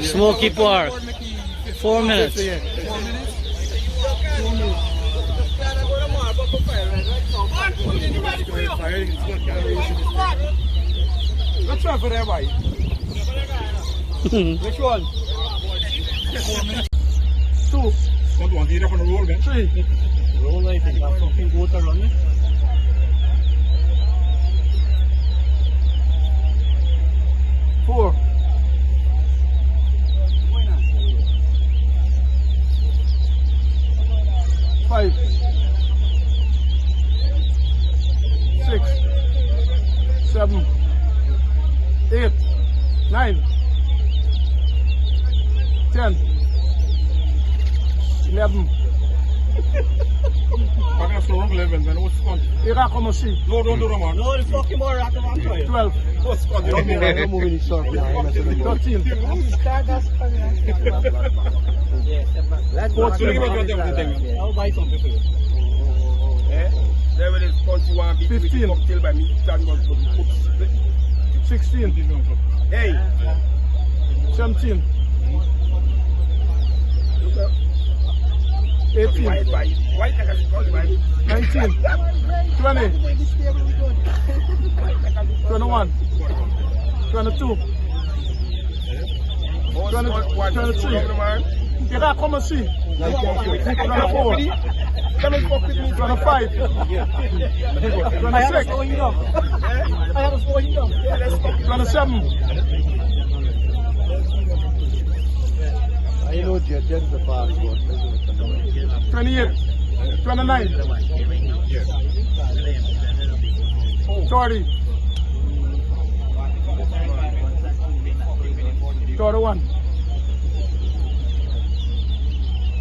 Smoky Park. 4 minutes. Let's try for that way. Which one? 2. Want to eat up on the roll, man? 3. Roll, I think. That's something good to run. 4. 5. 6. 7. 8. 9. 10. 11. I'm going to slow down a little bit, man. What's going on? You can't come and see. No, don't do that, man. No, the fucking more rock of 12. What's going on? Don't move in short. 13. 14. I'll buy something for you. There it is, country one big 15. cocktail by me. 16. Hey, 17. 18. white like a scotch, right? 19. 20. 21. 22. 23. You can't come and see. 24. 25. 26. 27. I know Jet is the passport. 28. 29. 30. 31.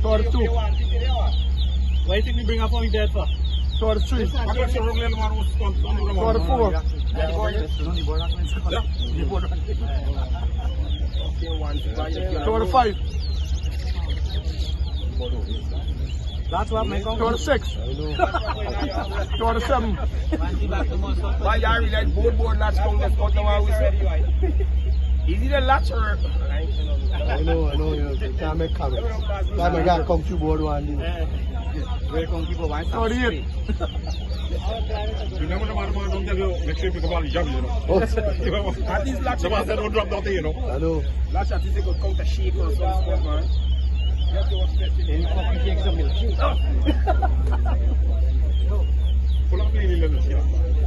32. Why do you think we bring up on dead for? 33. 34. 35. That's what my 36. 37. Why you are like board latch down the spot now we say. Is it a latch or? I know, you can't make comments. Time I got come to board one day. Where come people want 38. Remember the man don't tell you, make sure you pick up all the jobs, you know. At these latch, The man said don't drop down there, you know. I know. latch at least they could count a shake or something, man. Any fucking take some milk. Pull up the little shit.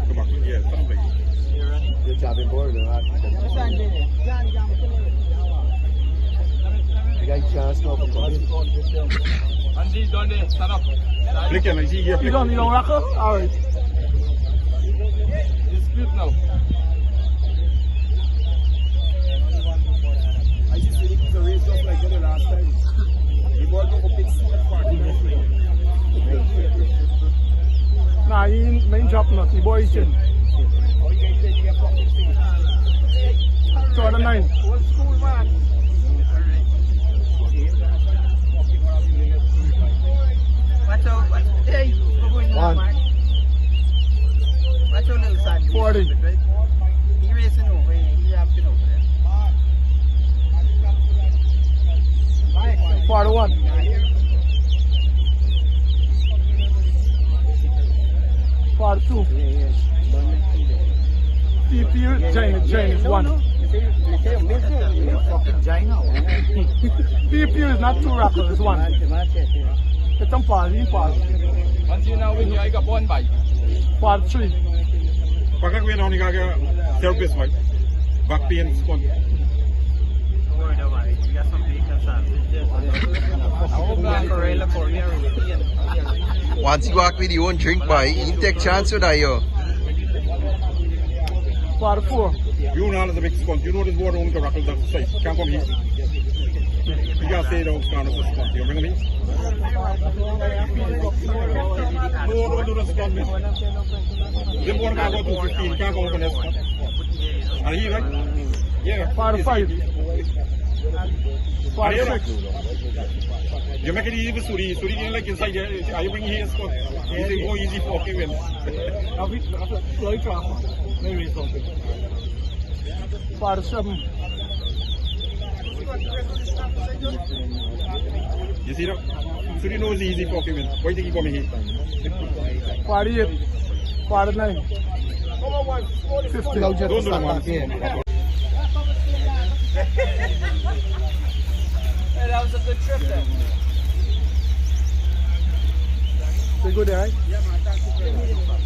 Come back, yeah, something. You're chopping board, right? You got a chance now for coming. Andy's done there, stand up. Flick and I see here. You don't rock her? Alright. It's good now. I just said it's a race just like the last time. The ball go up in second part. Nah, he ain't main drop not. The boy is in. 39. What's cool, man? Watch out, hey, we're going on, One. man. Watch out, little son. 40. He's racing over here, he's jumping over there. 41. 42. TP Jane is 1. TP is not 2 rockers, it's 1. It's a pass, he pass. Once you now win, you got one bite. 43. Pagka ko yun ako nikaga therapist, right? Back pain, spot. Once you walk with your own drink, boy, you take chance with that, yo. 44. You know the big spot. You know this water only can rackle that size. Can't come here. You can't stay down, stand up the spot. You bring me? No, don't do the spot, man. This water can't go to 15. Can't go on this spot. Are you right? Yeah. 45. 46. You make it easy for Suri. Suri didn't like inside there. Are you bringing his spot? He's saying go easy for okay win. Now we slow traffic. Maybe something. 47. You see that? So you know it's easy for him. Why do you think he coming here? 48, 49, 50. Now just Don't do start the back here. Hey, that was a good trip then. They go there, right? Yeah, man, that's a good one.